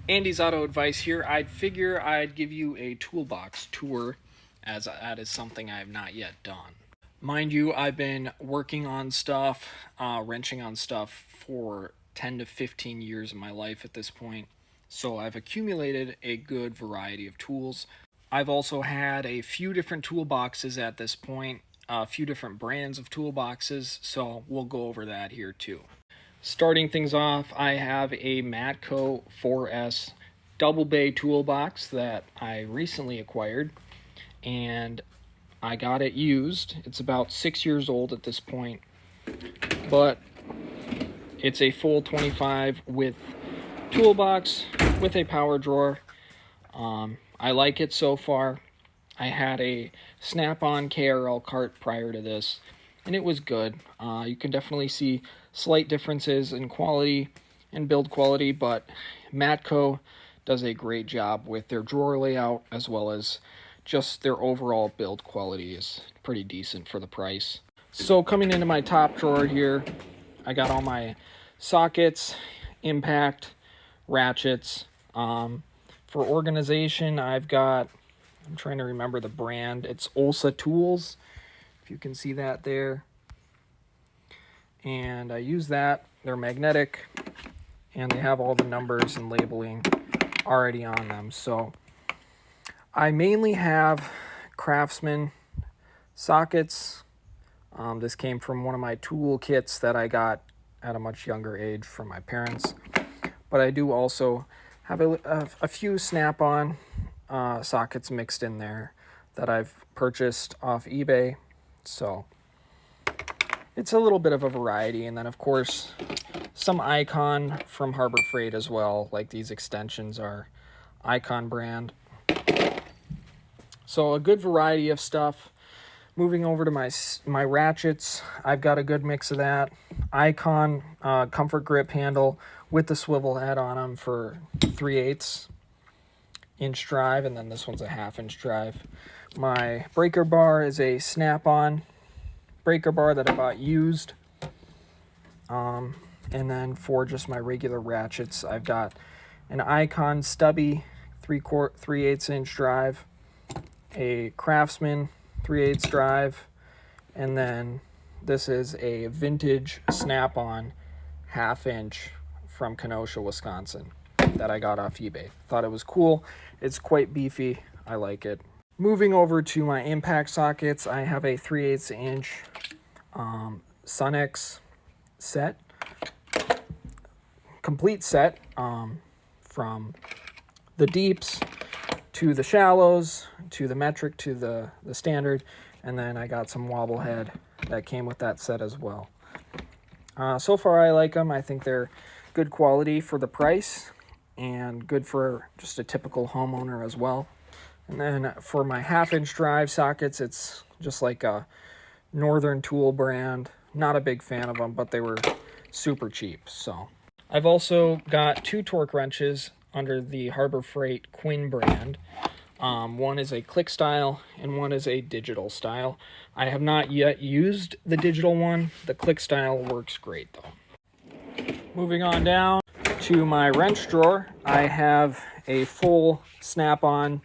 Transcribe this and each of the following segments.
Andy's Auto Advice here. I'd figure I'd give you a toolbox tour, as that is something I have not yet done. Mind you, I've been working on stuff, wrenching on stuff for 10 to 15 years of my life at this point, so I've accumulated a good variety of tools. I've also had a few different toolboxes at this point, a few different brands of toolboxes, so we'll go over that here too. Starting things off, I have a Matco 4S double bay toolbox that I recently acquired, and I got it used. It's about 6 years old at this point, but it's a full 25 with toolbox with a power drawer. I like it so far. I had a Snap-on KRL cart prior to this, and it was good. You can definitely see slight differences in quality and build quality, but Matco does a great job with their drawer layout, as well as just their overall build quality is pretty decent for the price. So coming into my top drawer here, I got all my sockets, impact, ratchets. For organization, I'm trying to remember the brand. It's Olsa Tools, if you can see that there. And I use that. They're magnetic, and they have all the numbers and labeling already on them. So I mainly have Craftsman sockets. This came from one of my tool kits that I got at a much younger age from my parents. But I do also have a few Snap-on sockets mixed in there that I've purchased off eBay. So it's a little bit of a variety. And then, of course, some Icon from Harbor Freight as well. Like these extensions are Icon brand. So a good variety of stuff. Moving over to my ratchets, I've got a good mix of that. Icon comfort grip handle with the swivel head on them for 3/8 inch drive, and then this one's a 1/2 inch drive. My breaker bar is a Snap-on breaker bar that I bought used. And then for just my regular ratchets, I've got an Icon stubby 3/8 inch drive, a Craftsman 3/8 drive, and then this is a vintage Snap-on 1/2 inch from Kenosha, Wisconsin that I got off eBay. Thought it was cool. It's quite beefy. I like it. Moving over to my impact sockets, I have a 3/8 inch Sunex set, complete set, from the deeps to the shallows to the metric to the standard, and then I got some wobble head that came with that set as well. So far I like them. I think they're good quality for the price and good for just a typical homeowner as well. And then for my 1/2 inch drive sockets, it's just like a Northern Tool brand. Not a big fan of them, but they were super cheap. So I've also got 2 torque wrenches under the Harbor Freight Quinn brand. One is a click style and one is a digital style. I have not yet used the digital one. The click style works great though. Moving on down to my wrench drawer, I have a full Snap-on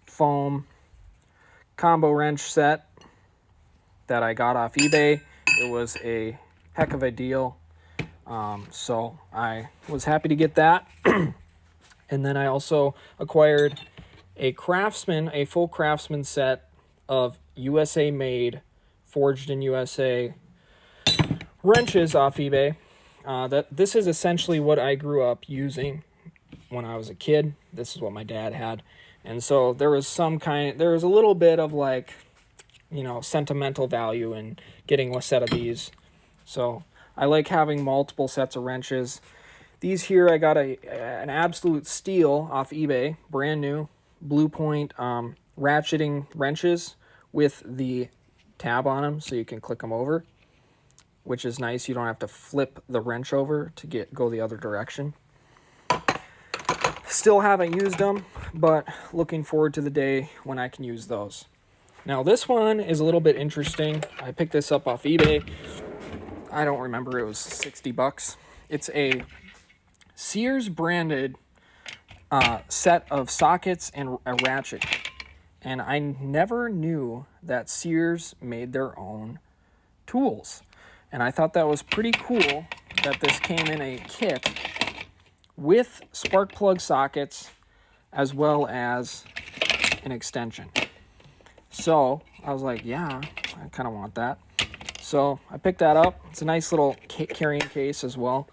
foam combo wrench set that I got off eBay. It was a heck of a deal. So I was happy to get that. And then I also acquired a full Craftsman set of USA made, forged in USA wrenches off eBay. This is essentially what I grew up using when I was a kid. This is what my dad had. And so there was a little bit of like, sentimental value in getting a set of these. So I like having multiple sets of wrenches. These here, I got an absolute steal off eBay, brand new, Blue Point ratcheting wrenches with the tab on them, so you can click them over, which is nice. You don't have to flip the wrench over to go the other direction. Still haven't used them, but looking forward to the day when I can use those. Now this one is a little bit interesting. I picked this up off eBay. I don't remember, it was $60. It's a Sears branded set of sockets and a ratchet. And I never knew that Sears made their own tools. And I thought that was pretty cool that this came in a kit with spark plug sockets as well as an extension. So I was like, yeah, I kind of want that. So I picked that up. It's a nice little carrying case as well.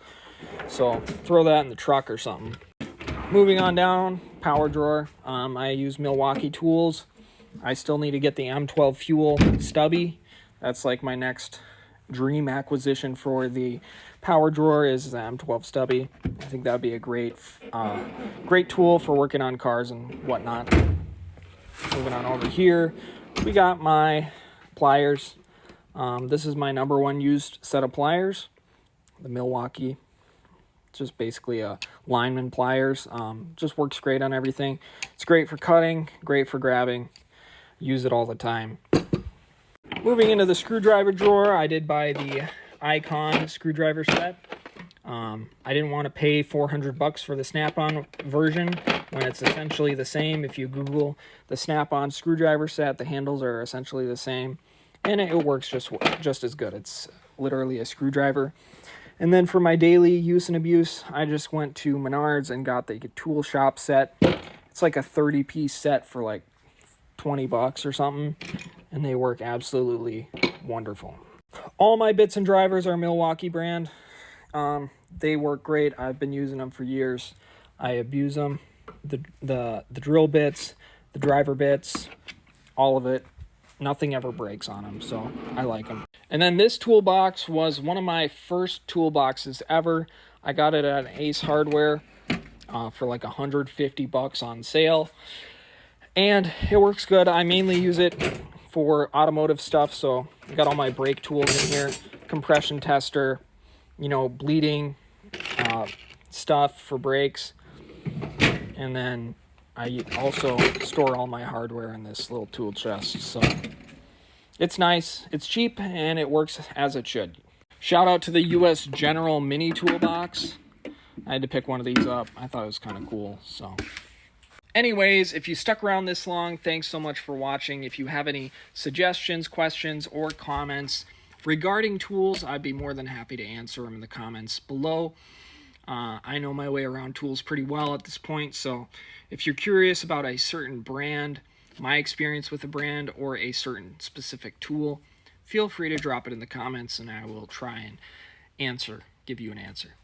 So throw that in the truck or something. Moving on down, power drawer. I use Milwaukee tools. I still need to get the M12 fuel stubby. That's like my next dream acquisition for the power drawer is the M12 stubby. I think that would be a great tool for working on cars and whatnot. Moving on over here, we got my pliers. This is my number one used set of pliers, the Milwaukee. Just basically a lineman pliers. Just works great on everything. It's great for cutting, great for grabbing. Use it all the time. Moving into the screwdriver drawer, I did buy the Icon screwdriver set. I didn't want to pay $400 for the Snap-on version when it's essentially the same. If you Google the Snap-on screwdriver set, the handles are essentially the same, and it works just as good. It's literally a screwdriver. And then for my daily use and abuse, I just went to Menards and got the tool shop set. It's like a 30-piece set for like $20 or something, and they work absolutely wonderful. All my bits and drivers are Milwaukee brand. They work great. I've been using them for years. I abuse them. The drill bits, the driver bits, all of it. Nothing ever breaks on them, so I like them. And then this toolbox was one of my first toolboxes ever. I got it at Ace Hardware for like $150 on sale. And it works good. I mainly use it for automotive stuff, so I got all my brake tools in here, compression tester, bleeding stuff for brakes. And then I also store all my hardware in this little tool chest. So it's nice, it's cheap, and it works as it should. Shout out to the US General Mini Toolbox. I had to pick one of these up. I thought it was kind of cool. So anyways, if you stuck around this long, thanks so much for watching. If you have any suggestions, questions, or comments regarding tools, I'd be more than happy to answer them in the comments below. I know my way around tools pretty well at this point, so if you're curious about a certain brand, my experience with a brand, or a certain specific tool, feel free to drop it in the comments and I will try and give you an answer.